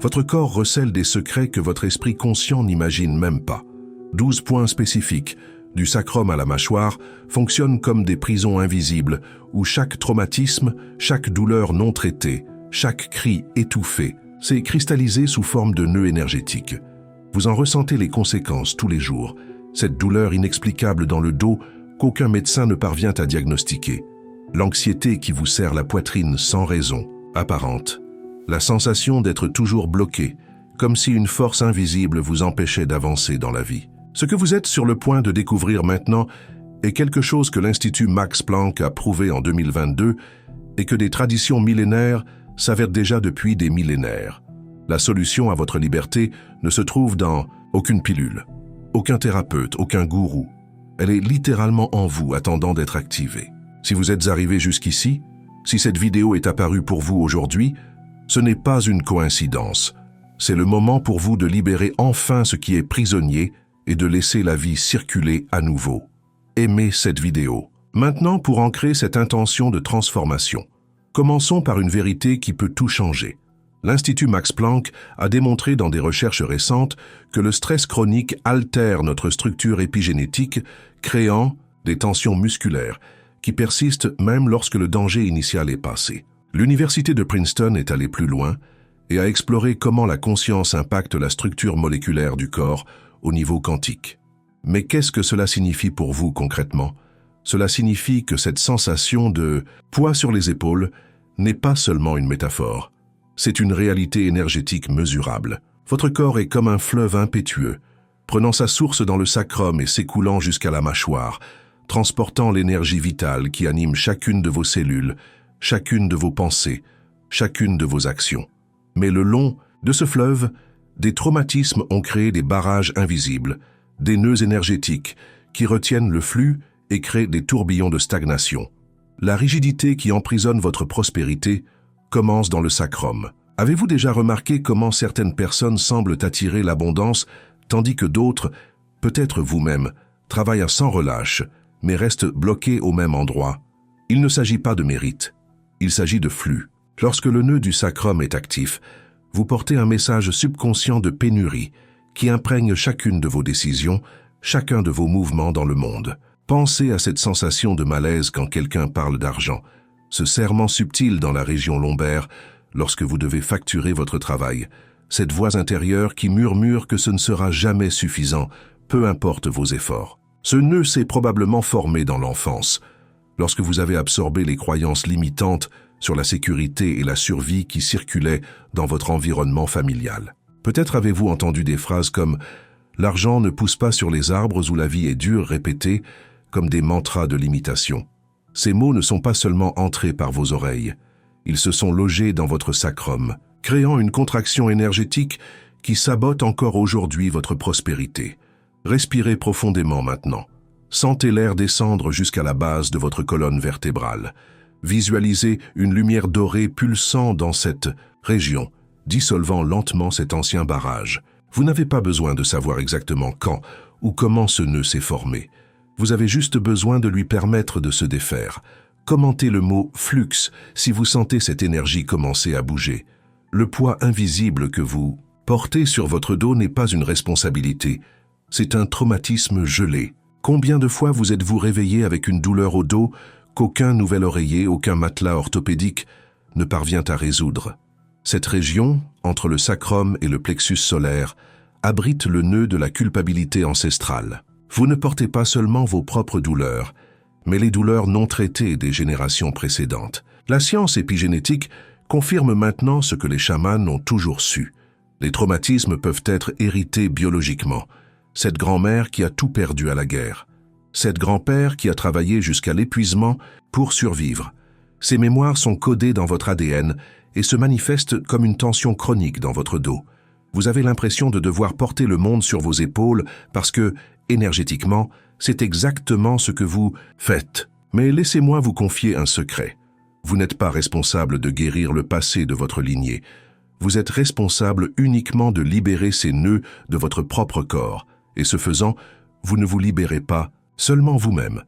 Votre corps recèle des secrets que votre esprit conscient n'imagine même pas. 12 points spécifiques, du sacrum à la mâchoire, fonctionnent comme des prisons invisibles où chaque traumatisme, chaque douleur non traitée, chaque cri étouffé, s'est cristallisé sous forme de nœuds énergétiques. Vous en ressentez les conséquences tous les jours, cette douleur inexplicable dans le dos qu'aucun médecin ne parvient à diagnostiquer. L'anxiété qui vous serre la poitrine sans raison apparente. La sensation d'être toujours bloqué, comme si une force invisible vous empêchait d'avancer dans la vie. Ce que vous êtes sur le point de découvrir maintenant est quelque chose que l'Institut Max Planck a prouvé en 2022 et que des traditions millénaires s'avèrent déjà depuis des millénaires. La solution à votre liberté ne se trouve dans aucune pilule, aucun thérapeute, aucun gourou. Elle est littéralement en vous, attendant d'être activée. Si vous êtes arrivé jusqu'ici, si cette vidéo est apparue pour vous aujourd'hui, ce n'est pas une coïncidence. C'est le moment pour vous de libérer enfin ce qui est prisonnier et de laisser la vie circuler à nouveau. Aimez cette vidéo. Maintenant, pour ancrer cette intention de transformation, commençons par une vérité qui peut tout changer. L'Institut Max Planck a démontré dans des recherches récentes que le stress chronique altère notre structure épigénétique, créant des tensions musculaires qui persistent même lorsque le danger initial est passé. L'Université de Princeton est allée plus loin et a exploré comment la conscience impacte la structure moléculaire du corps au niveau quantique. Mais qu'est-ce que cela signifie pour vous concrètement? Cela signifie que cette sensation de poids sur les épaules n'est pas seulement une métaphore. C'est une réalité énergétique mesurable. Votre corps est comme un fleuve impétueux, prenant sa source dans le sacrum et s'écoulant jusqu'à la mâchoire, transportant l'énergie vitale qui anime chacune de vos cellules, chacune de vos pensées, chacune de vos actions. Mais le long de ce fleuve, des traumatismes ont créé des barrages invisibles, des nœuds énergétiques qui retiennent le flux et créent des tourbillons de stagnation. La rigidité qui emprisonne votre prospérité commence dans le sacrum. Avez-vous déjà remarqué comment certaines personnes semblent attirer l'abondance, tandis que d'autres, peut-être vous-même, travaillent sans relâche, mais restent bloqués au même endroit? Il ne s'agit pas de mérite, il s'agit de flux. Lorsque le nœud du sacrum est actif, vous portez un message subconscient de pénurie qui imprègne chacune de vos décisions, chacun de vos mouvements dans le monde. Pensez à cette sensation de malaise quand quelqu'un parle d'argent, ce serrement subtil dans la région lombaire lorsque vous devez facturer votre travail, cette voix intérieure qui murmure que ce ne sera jamais suffisant, peu importe vos efforts. Ce nœud s'est probablement formé dans l'enfance, lorsque vous avez absorbé les croyances limitantes sur la sécurité et la survie qui circulaient dans votre environnement familial. Peut-être avez-vous entendu des phrases comme « l'argent ne pousse pas sur les arbres où la vie est dure » répétées comme des mantras de limitation. Ces mots ne sont pas seulement entrés par vos oreilles, ils se sont logés dans votre sacrum, créant une contraction énergétique qui sabote encore aujourd'hui votre prospérité. Respirez profondément maintenant. Sentez l'air descendre jusqu'à la base de votre colonne vertébrale. Visualisez une lumière dorée pulsant dans cette région, dissolvant lentement cet ancien barrage. Vous n'avez pas besoin de savoir exactement quand ou comment ce nœud s'est formé. Vous avez juste besoin de lui permettre de se défaire. Commentez le mot « flux » si vous sentez cette énergie commencer à bouger. Le poids invisible que vous portez sur votre dos n'est pas une responsabilité, c'est un traumatisme gelé. Combien de fois vous êtes-vous réveillé avec une douleur au dos qu'aucun nouvel oreiller, aucun matelas orthopédique ne parvient à résoudre? Cette région, entre le sacrum et le plexus solaire, abrite le nœud de la culpabilité ancestrale. Vous ne portez pas seulement vos propres douleurs, mais les douleurs non traitées des générations précédentes. La science épigénétique confirme maintenant ce que les chamans ont toujours su. Les traumatismes peuvent être hérités biologiquement. Cette grand-mère qui a tout perdu à la guerre. Cette grand-père qui a travaillé jusqu'à l'épuisement pour survivre. Ces mémoires sont codées dans votre ADN et se manifestent comme une tension chronique dans votre dos. Vous avez l'impression de devoir porter le monde sur vos épaules parce que, énergétiquement, c'est exactement ce que vous faites. Mais laissez-moi vous confier un secret. Vous n'êtes pas responsable de guérir le passé de votre lignée. Vous êtes responsable uniquement de libérer ces nœuds de votre propre corps. Et ce faisant, vous ne vous libérez pas seulement vous-même,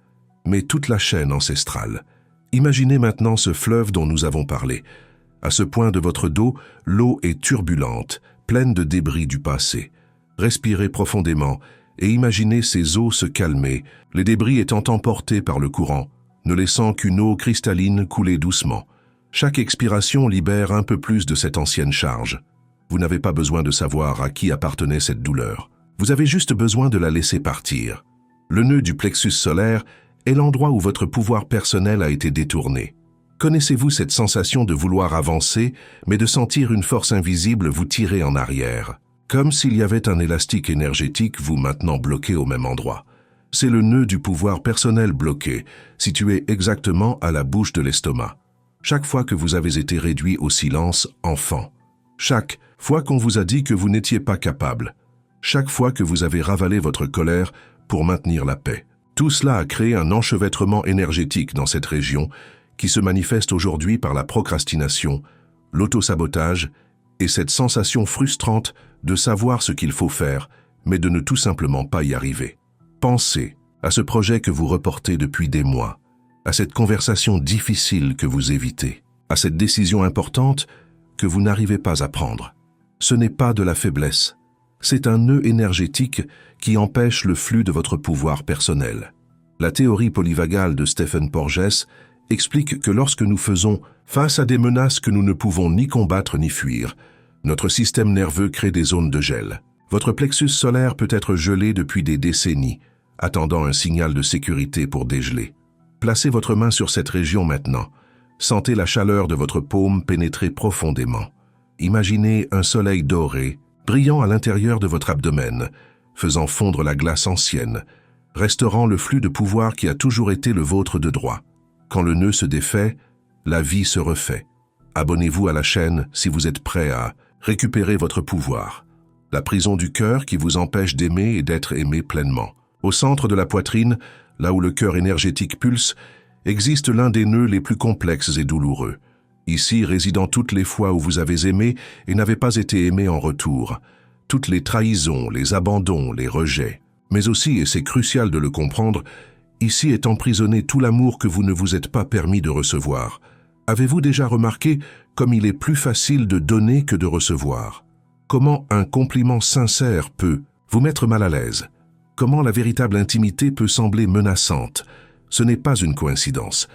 mais toute la chaîne ancestrale. Imaginez maintenant ce fleuve dont nous avons parlé. À ce point de votre dos, l'eau est turbulente, pleine de débris du passé. Respirez profondément et imaginez ces eaux se calmer, les débris étant emportés par le courant, ne laissant qu'une eau cristalline couler doucement. Chaque expiration libère un peu plus de cette ancienne charge. Vous n'avez pas besoin de savoir à qui appartenait cette douleur. Vous avez juste besoin de la laisser partir. Le nœud du plexus solaire est l'endroit où votre pouvoir personnel a été détourné. Connaissez-vous cette sensation de vouloir avancer, mais de sentir une force invisible vous tirer en arrière? Comme s'il y avait un élastique énergétique vous maintenant bloqué au même endroit. C'est le nœud du pouvoir personnel bloqué, situé exactement à la bouche de l'estomac. Chaque fois que vous avez été réduit au silence, enfant. Chaque fois qu'on vous a dit que vous n'étiez pas capable. Chaque fois que vous avez ravalé votre colère pour maintenir la paix. Tout cela a créé un enchevêtrement énergétique dans cette région qui se manifeste aujourd'hui par la procrastination, l'autosabotage et cette sensation frustrante de savoir ce qu'il faut faire, mais de ne tout simplement pas y arriver. Pensez à ce projet que vous reportez depuis des mois, à cette conversation difficile que vous évitez, à cette décision importante que vous n'arrivez pas à prendre. Ce n'est pas de la faiblesse, c'est un nœud énergétique qui empêche le flux de votre pouvoir personnel. La théorie polyvagale de Stephen Porges explique que lorsque nous faisons face à des menaces que nous ne pouvons ni combattre ni fuir, notre système nerveux crée des zones de gel. Votre plexus solaire peut être gelé depuis des décennies, attendant un signal de sécurité pour dégeler. Placez votre main sur cette région maintenant. Sentez la chaleur de votre paume pénétrer profondément. Imaginez un soleil doré, brillant à l'intérieur de votre abdomen, faisant fondre la glace ancienne, restaurant le flux de pouvoir qui a toujours été le vôtre de droit. Quand le nœud se défait, la vie se refait. Abonnez-vous à la chaîne si vous êtes prêt à récupérer votre pouvoir. La prison du cœur qui vous empêche d'aimer et d'être aimé pleinement. Au centre de la poitrine, là où le cœur énergétique pulse, existe l'un des nœuds les plus complexes et douloureux. Ici résident toutes les fois où vous avez aimé et n'avez pas été aimé en retour. Toutes les trahisons, les abandons, les rejets. Mais aussi, et c'est crucial de le comprendre, ici est emprisonné tout l'amour que vous ne vous êtes pas permis de recevoir. Avez-vous déjà remarqué comme il est plus facile de donner que de recevoir? Comment un compliment sincère peut vous mettre mal à l'aise? Comment la véritable intimité peut sembler menaçante? Ce n'est pas une coïncidence.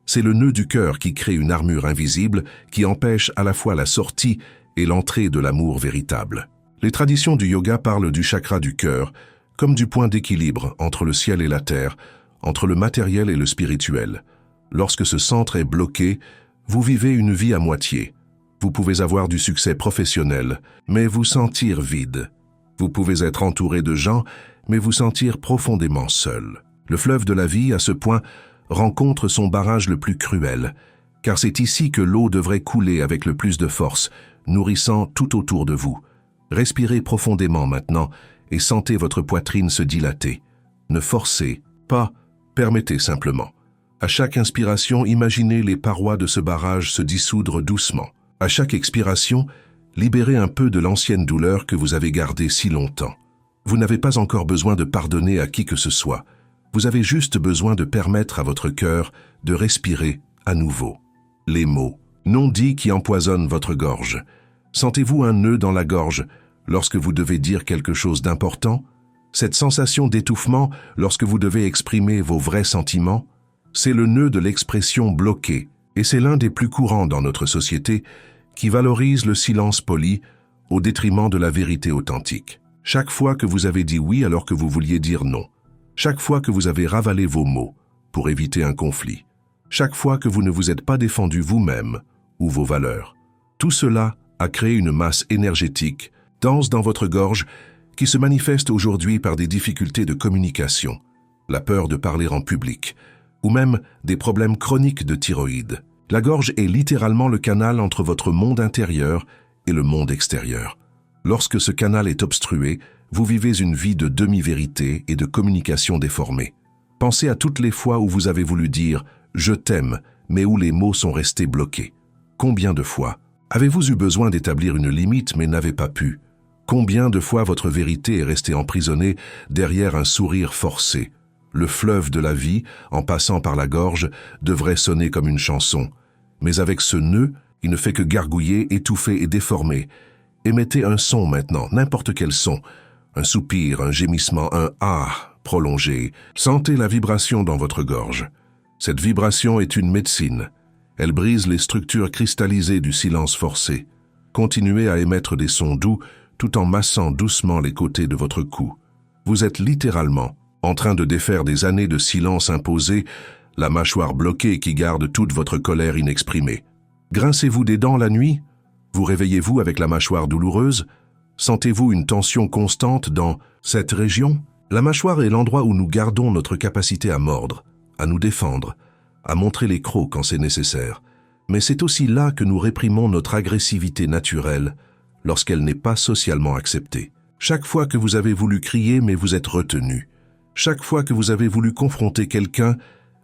C'est le nœud du cœur qui crée une armure invisible qui empêche à la fois la sortie et l'entrée de l'amour véritable. Les traditions du yoga parlent du chakra du cœur comme du point d'équilibre entre le ciel et la terre, entre le matériel et le spirituel. Lorsque ce centre est bloqué, vous vivez une vie à moitié. Vous pouvez avoir du succès professionnel, mais vous sentir vide. Vous pouvez être entouré de gens, mais vous sentir profondément seul. Le fleuve de la vie, à ce point, rencontre son barrage le plus cruel, car c'est ici que l'eau devrait couler avec le plus de force, nourrissant tout autour de vous. Respirez profondément maintenant et sentez votre poitrine se dilater. Ne forcez pas, permettez simplement. À chaque inspiration, imaginez les parois de ce barrage se dissoudre doucement. À chaque expiration, libérez un peu de l'ancienne douleur que vous avez gardée si longtemps. Vous n'avez pas encore besoin de pardonner à qui que ce soit. Vous avez juste besoin de permettre à votre cœur de respirer à nouveau. Les mots, non dits qui empoisonnent votre gorge. Sentez-vous un nœud dans la gorge lorsque vous devez dire quelque chose d'important? Cette sensation d'étouffement lorsque vous devez exprimer vos vrais sentiments? C'est le nœud de l'expression bloquée, et c'est l'un des plus courants dans notre société qui valorise le silence poli au détriment de la vérité authentique. Chaque fois que vous avez dit oui alors que vous vouliez dire non, chaque fois que vous avez ravalé vos mots pour éviter un conflit, chaque fois que vous ne vous êtes pas défendu vous-même ou vos valeurs, tout cela a créé une masse énergétique, dense dans votre gorge, qui se manifeste aujourd'hui par des difficultés de communication, la peur de parler en public, ou même des problèmes chroniques de thyroïde. La gorge est littéralement le canal entre votre monde intérieur et le monde extérieur. Lorsque ce canal est obstrué, vous vivez une vie de demi-vérité et de communication déformée. Pensez à toutes les fois où vous avez voulu dire « je t'aime », mais où les mots sont restés bloqués. Combien de fois avez-vous eu besoin d'établir une limite mais n'avez pas pu? Combien de fois votre vérité est restée emprisonnée derrière un sourire forcé? Le fleuve de la vie, en passant par la gorge, devrait sonner comme une chanson. Mais avec ce nœud Il ne fait que gargouiller, étouffer et déformer. Émettez un son maintenant, n'importe quel son. Un soupir, un gémissement, un « ah » prolongé. Sentez la vibration dans votre gorge. Cette vibration est une médecine. Elle brise les structures cristallisées du silence forcé. Continuez à émettre des sons doux tout en massant doucement les côtés de votre cou. Vous êtes littéralement en train de défaire des années de silence imposé, la mâchoire bloquée qui garde toute votre colère inexprimée. Grincez-vous des dents la nuit? Vous réveillez-vous avec la mâchoire douloureuse? Sentez-vous une tension constante dans cette région? La mâchoire est l'endroit où nous gardons notre capacité à mordre, à nous défendre, à montrer les crocs quand c'est nécessaire. Mais c'est aussi là que nous réprimons notre agressivité naturelle lorsqu'elle n'est pas socialement acceptée. Chaque fois que vous avez voulu crier mais vous êtes retenu. Chaque fois que vous avez voulu confronter quelqu'un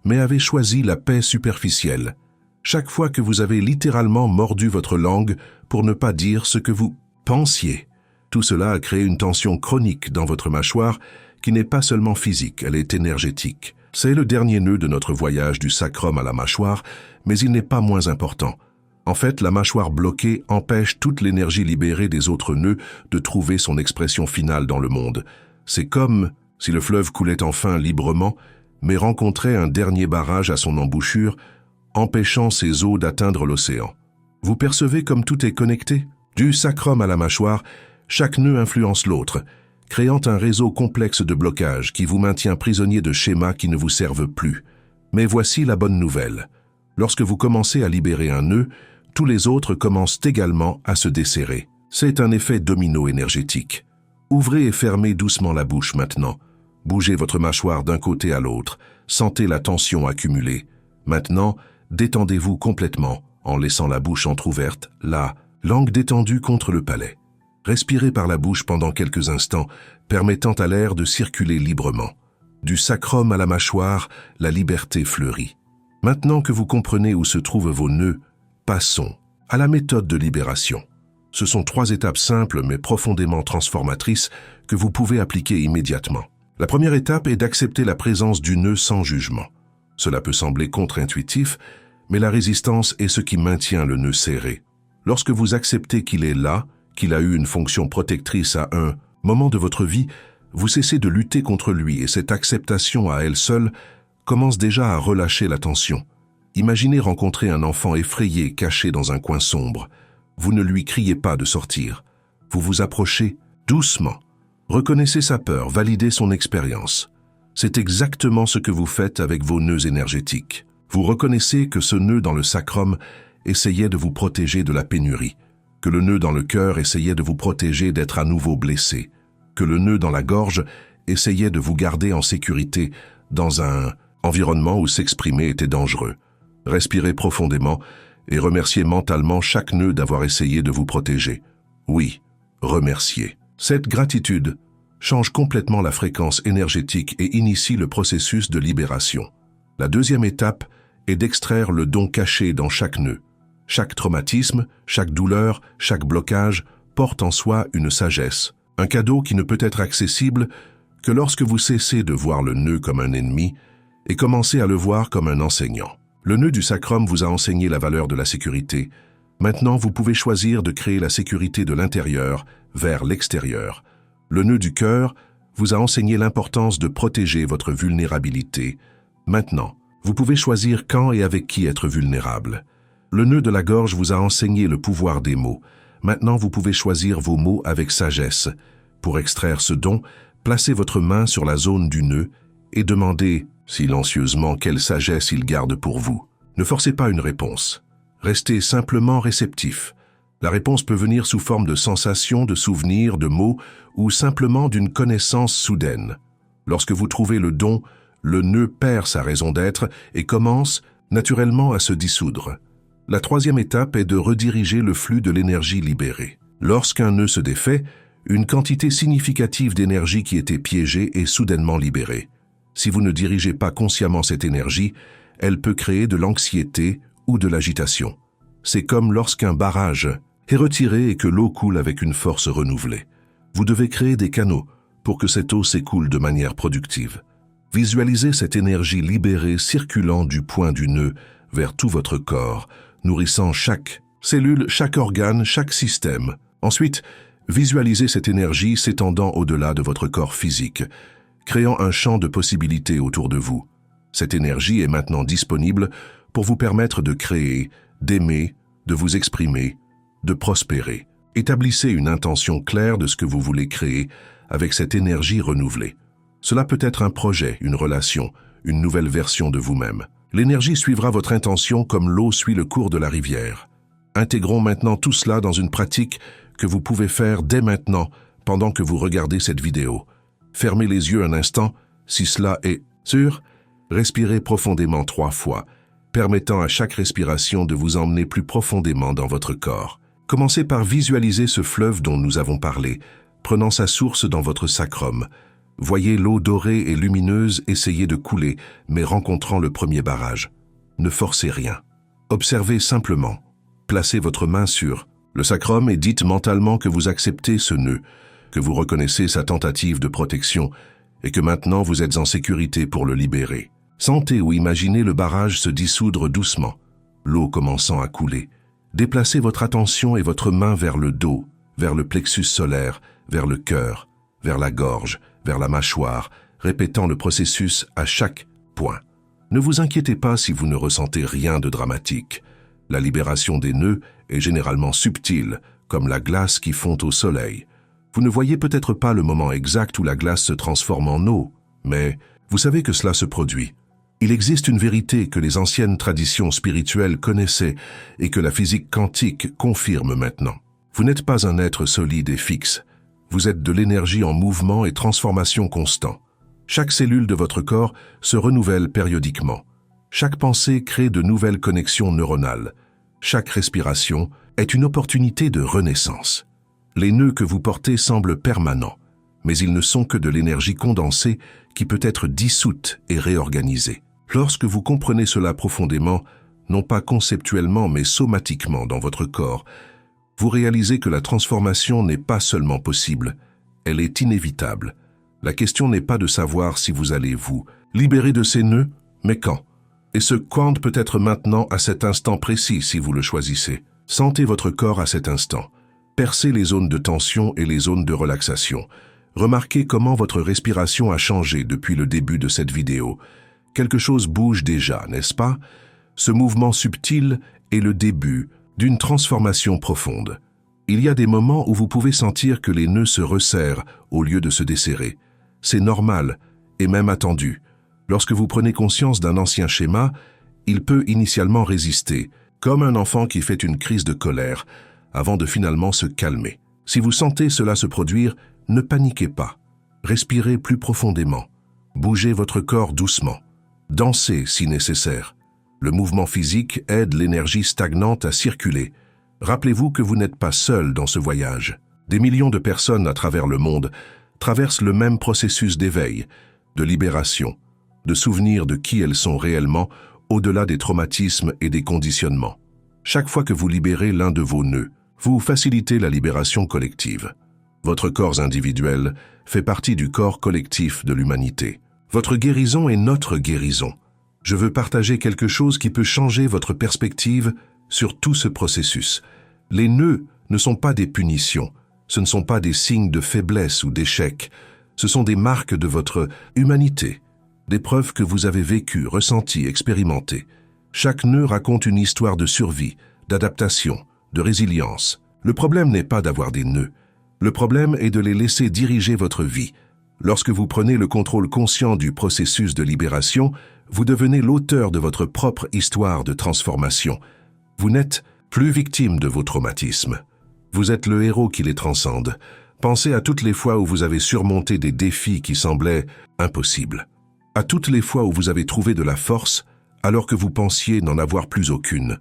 mais avez choisi la paix superficielle. Chaque fois que vous avez littéralement mordu votre langue pour ne pas dire ce que vous pensiez. Tout cela a créé une tension chronique dans votre mâchoire qui n'est pas seulement physique, elle est énergétique. C'est le dernier nœud de notre voyage du sacrum à la mâchoire, mais il n'est pas moins important. En fait, la mâchoire bloquée empêche toute l'énergie libérée des autres nœuds de trouver son expression finale dans le monde. C'est comme si le fleuve coulait enfin librement, mais rencontrait un dernier barrage à son embouchure, empêchant ses eaux d'atteindre l'océan. Vous percevez comme tout est connecté? Du sacrum à la mâchoire, chaque nœud influence l'autre, créant un réseau complexe de blocage qui vous maintient prisonnier de schémas qui ne vous servent plus. Mais voici la bonne nouvelle. Lorsque vous commencez à libérer un nœud, tous les autres commencent également à se desserrer. C'est un effet domino énergétique. Ouvrez et fermez doucement la bouche maintenant. Bougez votre mâchoire d'un côté à l'autre. Sentez la tension accumulée. Maintenant, détendez-vous complètement en laissant la bouche entrouverte, la langue détendue contre le palais. Respirez par la bouche pendant quelques instants, permettant à l'air de circuler librement. Du sacrum à la mâchoire, la liberté fleurit. Maintenant que vous comprenez où se trouvent vos nœuds, passons à la méthode de libération. Ce sont 3 étapes simples mais profondément transformatrices que vous pouvez appliquer immédiatement. La première étape est d'accepter la présence du nœud sans jugement. Cela peut sembler contre-intuitif, mais la résistance est ce qui maintient le nœud serré. Lorsque vous acceptez qu'il est là, qu'il a eu une fonction protectrice à un moment de votre vie, vous cessez de lutter contre lui et cette acceptation à elle seule commence déjà à relâcher la tension. Imaginez rencontrer un enfant effrayé caché dans un coin sombre. Vous ne lui criez pas de sortir. Vous vous approchez doucement. Reconnaissez sa peur, validez son expérience. C'est exactement ce que vous faites avec vos nœuds énergétiques. Vous reconnaissez que ce nœud dans le sacrum essayait de vous protéger de la pénurie, que le nœud dans le cœur essayait de vous protéger d'être à nouveau blessé, que le nœud dans la gorge essayait de vous garder en sécurité dans un environnement où s'exprimer était dangereux. Respirez profondément et remerciez mentalement chaque nœud d'avoir essayé de vous protéger. Oui, remerciez. Cette gratitude change complètement la fréquence énergétique et initie le processus de libération. La deuxième étape est d'extraire le don caché dans chaque nœud. Chaque traumatisme, chaque douleur, chaque blocage porte en soi une sagesse, un cadeau qui ne peut être accessible que lorsque vous cessez de voir le nœud comme un ennemi et commencez à le voir comme un enseignant. Le nœud du sacrum vous a enseigné la valeur de la sécurité. Maintenant, vous pouvez choisir de créer la sécurité de l'intérieur vers l'extérieur. Le nœud du cœur vous a enseigné l'importance de protéger votre vulnérabilité. Maintenant, vous pouvez choisir quand et avec qui être vulnérable. Le nœud de la gorge vous a enseigné le pouvoir des mots. Maintenant, vous pouvez choisir vos mots avec sagesse. Pour extraire ce don, placez votre main sur la zone du nœud et demandez silencieusement quelle sagesse il garde pour vous. Ne forcez pas une réponse. Restez simplement réceptif. La réponse peut venir sous forme de sensations, de souvenirs, de mots ou simplement d'une connaissance soudaine. Lorsque vous trouvez le don, le nœud perd sa raison d'être et commence naturellement à se dissoudre. La troisième étape est de rediriger le flux de l'énergie libérée. Lorsqu'un nœud se défait, une quantité significative d'énergie qui était piégée est soudainement libérée. Si vous ne dirigez pas consciemment cette énergie, elle peut créer de l'anxiété ou de l'agitation. C'est comme lorsqu'un barrage est retiré et que l'eau coule avec une force renouvelée. Vous devez créer des canaux pour que cette eau s'écoule de manière productive. Visualisez cette énergie libérée circulant du point du nœud vers tout votre corps, nourrissant chaque cellule, chaque organe, chaque système. Ensuite, visualisez cette énergie s'étendant au-delà de votre corps physique, créant un champ de possibilités autour de vous. Cette énergie est maintenant disponible pour vous permettre de créer, d'aimer, de vous exprimer, de prospérer. Établissez une intention claire de ce que vous voulez créer avec cette énergie renouvelée. Cela peut être un projet, une relation, une nouvelle version de vous-même. L'énergie suivra votre intention comme l'eau suit le cours de la rivière. Intégrons maintenant tout cela dans une pratique que vous pouvez faire dès maintenant pendant que vous regardez cette vidéo. Fermez les yeux un instant, si cela est sûr. Respirez profondément 3 fois, permettant à chaque respiration de vous emmener plus profondément dans votre corps. Commencez par visualiser ce fleuve dont nous avons parlé, prenant sa source dans votre sacrum. Voyez l'eau dorée et lumineuse essayer de couler, mais rencontrant le premier barrage. Ne forcez rien. Observez simplement. Placez votre main sur le sacrum et dites mentalement que vous acceptez ce nœud, que vous reconnaissez sa tentative de protection et que maintenant vous êtes en sécurité pour le libérer. Sentez ou imaginez le barrage se dissoudre doucement, l'eau commençant à couler. Déplacez votre attention et votre main vers le dos, vers le plexus solaire, vers le cœur, vers la gorge, vers la mâchoire, répétant le processus à chaque point. Ne vous inquiétez pas si vous ne ressentez rien de dramatique. La libération des nœuds est généralement subtile, comme la glace qui fond au soleil. Vous ne voyez peut-être pas le moment exact où la glace se transforme en eau, mais vous savez que cela se produit. Il existe une vérité que les anciennes traditions spirituelles connaissaient et que la physique quantique confirme maintenant. Vous n'êtes pas un être solide et fixe. Vous êtes de l'énergie en mouvement et transformation constant. Chaque cellule de votre corps se renouvelle périodiquement. Chaque pensée crée de nouvelles connexions neuronales. Chaque respiration est une opportunité de renaissance. Les nœuds que vous portez semblent permanents, mais ils ne sont que de l'énergie condensée qui peut être dissoute et réorganisée. Lorsque vous comprenez cela profondément, non pas conceptuellement mais somatiquement dans votre corps, vous réalisez que la transformation n'est pas seulement possible, elle est inévitable. La question n'est pas de savoir si vous allez vous libérer de ces nœuds, mais quand. Et ce quand peut être maintenant à cet instant précis si vous le choisissez. Sentez votre corps à cet instant. Percez les zones de tension et les zones de relaxation. Remarquez comment votre respiration a changé depuis le début de cette vidéo. Quelque chose bouge déjà, n'est-ce pas? Ce mouvement subtil est le début d'une transformation profonde. Il y a des moments où vous pouvez sentir que les nœuds se resserrent au lieu de se desserrer. C'est normal et même attendu. Lorsque vous prenez conscience d'un ancien schéma, il peut initialement résister, comme un enfant qui fait une crise de colère, avant de finalement se calmer. Si vous sentez cela se produire, ne paniquez pas. Respirez plus profondément. Bougez votre corps doucement. Dansez si nécessaire. Le mouvement physique aide l'énergie stagnante à circuler. Rappelez-vous que vous n'êtes pas seul dans ce voyage. Des millions de personnes à travers le monde traversent le même processus d'éveil, de libération, de souvenir de qui elles sont réellement au-delà des traumatismes et des conditionnements. Chaque fois que vous libérez l'un de vos nœuds, vous facilitez la libération collective. Votre corps individuel fait partie du corps collectif de l'humanité. Votre guérison est notre guérison. Je veux partager quelque chose qui peut changer votre perspective sur tout ce processus. Les nœuds ne sont pas des punitions, ce ne sont pas des signes de faiblesse ou d'échec, ce sont des marques de votre humanité, des preuves que vous avez vécues, ressenties, expérimentées. Chaque nœud raconte une histoire de survie, d'adaptation, de résilience. Le problème n'est pas d'avoir des nœuds, le problème est de les laisser diriger votre vie. Lorsque vous prenez le contrôle conscient du processus de libération, vous devenez l'auteur de votre propre histoire de transformation. Vous n'êtes plus victime de vos traumatismes. Vous êtes le héros qui les transcende. Pensez à toutes les fois où vous avez surmonté des défis qui semblaient impossibles. À toutes les fois où vous avez trouvé de la force alors que vous pensiez n'en avoir plus aucune.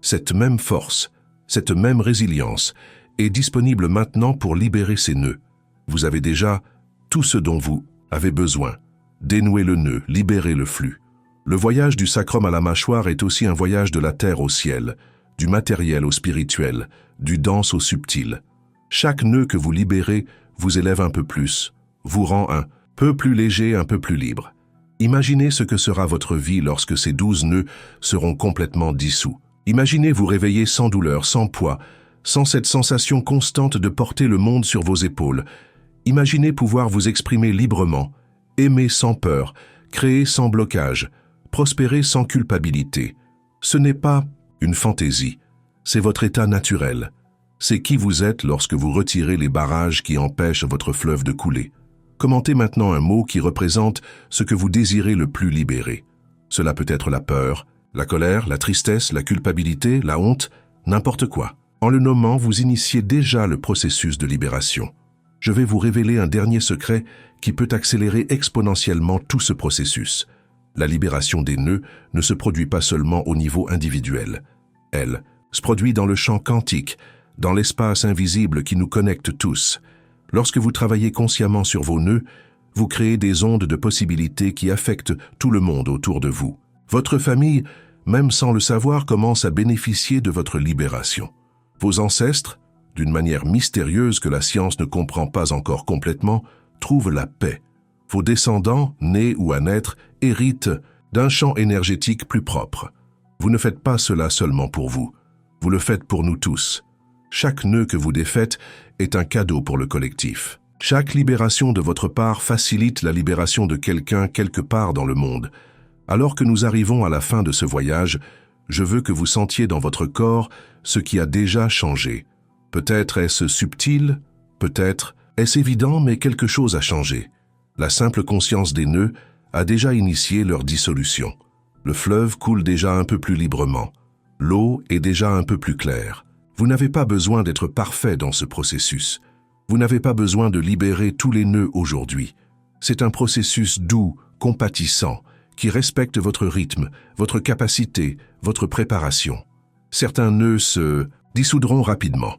Cette même force, cette même résilience est disponible maintenant pour libérer ces nœuds. Vous avez déjà tout ce dont vous avez besoin. Dénouer le nœud, libérer le flux. Le voyage du sacrum à la mâchoire est aussi un voyage de la terre au ciel, du matériel au spirituel, du dense au subtil. Chaque nœud que vous libérez vous élève un peu plus, vous rend un peu plus léger, un peu plus libre. Imaginez ce que sera votre vie lorsque ces 12 nœuds seront complètement dissous. Imaginez vous réveiller sans douleur, sans poids, sans cette sensation constante de porter le monde sur vos épaules. Imaginez pouvoir vous exprimer librement, aimer sans peur, créer sans blocage, prospérer sans culpabilité. Ce n'est pas une fantaisie, c'est votre état naturel. C'est qui vous êtes lorsque vous retirez les barrages qui empêchent votre fleuve de couler. Commentez maintenant un mot qui représente ce que vous désirez le plus libérer. Cela peut être la peur, la colère, la tristesse, la culpabilité, la honte, n'importe quoi. En le nommant, vous initiez déjà le processus de libération. Je vais vous révéler un dernier secret qui peut accélérer exponentiellement tout ce processus. La libération des nœuds ne se produit pas seulement au niveau individuel. Elle se produit dans le champ quantique, dans l'espace invisible qui nous connecte tous. Lorsque vous travaillez consciemment sur vos nœuds, vous créez des ondes de possibilités qui affectent tout le monde autour de vous. Votre famille, même sans le savoir, commence à bénéficier de votre libération. Vos ancêtres, d'une manière mystérieuse que la science ne comprend pas encore complètement, trouvent la paix. Vos descendants, nés ou à naître, héritent d'un champ énergétique plus propre. Vous ne faites pas cela seulement pour vous. Vous le faites pour nous tous. Chaque nœud que vous défaites est un cadeau pour le collectif. Chaque libération de votre part facilite la libération de quelqu'un quelque part dans le monde. Alors que nous arrivons à la fin de ce voyage, je veux que vous sentiez dans votre corps ce qui a déjà changé. Peut-être est-ce subtil, peut-être est-ce évident, mais quelque chose a changé. La simple conscience des nœuds a déjà initié leur dissolution. Le fleuve coule déjà un peu plus librement. L'eau est déjà un peu plus claire. Vous n'avez pas besoin d'être parfait dans ce processus. Vous n'avez pas besoin de libérer tous les nœuds aujourd'hui. C'est un processus doux, compatissant, qui respecte votre rythme, votre capacité, votre préparation. Certains nœuds se dissoudront rapidement.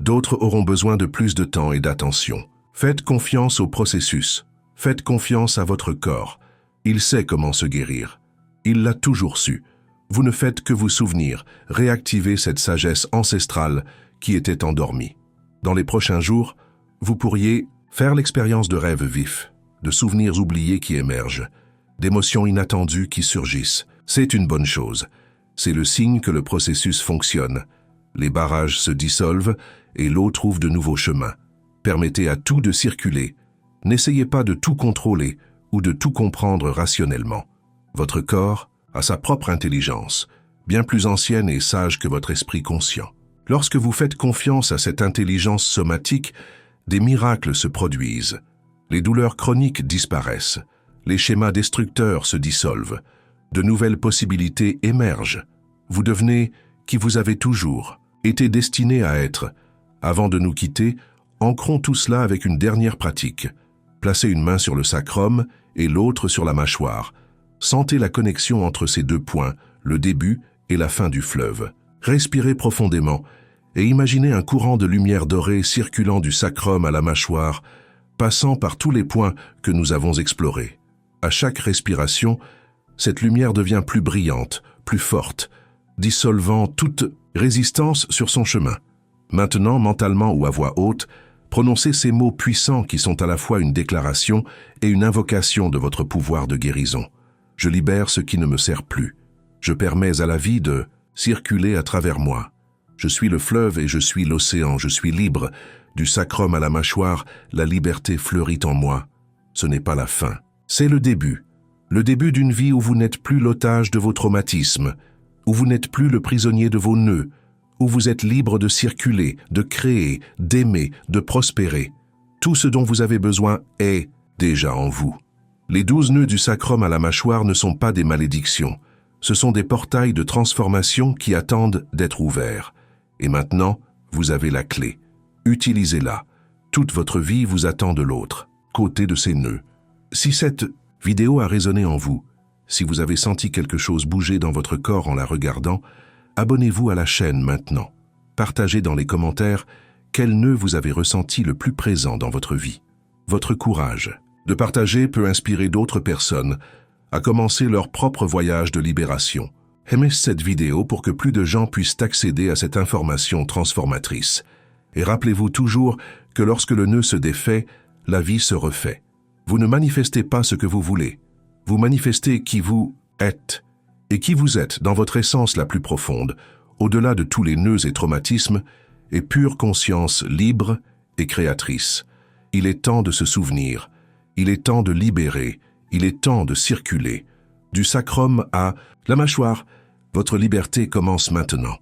D'autres auront besoin de plus de temps et d'attention. Faites confiance au processus. Faites confiance à votre corps. Il sait comment se guérir. Il l'a toujours su. Vous ne faites que vous souvenir, réactiver cette sagesse ancestrale qui était endormie. Dans les prochains jours, vous pourriez faire l'expérience de rêves vifs, de souvenirs oubliés qui émergent, d'émotions inattendues qui surgissent. C'est une bonne chose. C'est le signe que le processus fonctionne. Les barrages se dissolvent et l'eau trouve de nouveaux chemins. Permettez à tout de circuler. N'essayez pas de tout contrôler ou de tout comprendre rationnellement. Votre corps a sa propre intelligence, bien plus ancienne et sage que votre esprit conscient. Lorsque vous faites confiance à cette intelligence somatique, des miracles se produisent. Les douleurs chroniques disparaissent. Les schémas destructeurs se dissolvent. De nouvelles possibilités émergent. Vous devenez qui vous avez toujours été destiné à être. Avant de nous quitter, ancrons tout cela avec une dernière pratique. Placez une main sur le sacrum et l'autre sur la mâchoire. Sentez la connexion entre ces deux points, le début et la fin du fleuve. Respirez profondément et imaginez un courant de lumière dorée circulant du sacrum à la mâchoire, passant par tous les points que nous avons explorés. À chaque respiration, cette lumière devient plus brillante, plus forte, dissolvant toute résistance sur son chemin. Maintenant, mentalement ou à voix haute, prononcez ces mots puissants qui sont à la fois une déclaration et une invocation de votre pouvoir de guérison. Je libère ce qui ne me sert plus. Je permets à la vie de circuler à travers moi. Je suis le fleuve et je suis l'océan. Je suis libre. Du sacrum à la mâchoire, la liberté fleurit en moi. Ce n'est pas la fin. C'est le début. Le début d'une vie où vous n'êtes plus l'otage de vos traumatismes, où vous n'êtes plus le prisonnier de vos nœuds, où vous êtes libre de circuler, de créer, d'aimer, de prospérer. Tout ce dont vous avez besoin est déjà en vous. Les 12 nœuds du sacrum à la mâchoire ne sont pas des malédictions. Ce sont des portails de transformation qui attendent d'être ouverts. Et maintenant, vous avez la clé. Utilisez-la. Toute votre vie vous attend de l'autre, côté de ces nœuds. Si cette vidéo a résonné en vous, si vous avez senti quelque chose bouger dans votre corps en la regardant, abonnez-vous à la chaîne maintenant. Partagez dans les commentaires quel nœud vous avez ressenti le plus présent dans votre vie. Votre courage de partager peut inspirer d'autres personnes à commencer leur propre voyage de libération. Aimez cette vidéo pour que plus de gens puissent accéder à cette information transformatrice. Et rappelez-vous toujours que lorsque le nœud se défait, la vie se refait. Vous ne manifestez pas ce que vous voulez. Vous manifestez qui vous êtes. Et qui vous êtes dans votre essence la plus profonde, au-delà de tous les nœuds et traumatismes, est pure conscience libre et créatrice. Il est temps de se souvenir, il est temps de libérer, il est temps de circuler. Du sacrum à la mâchoire, votre liberté commence maintenant.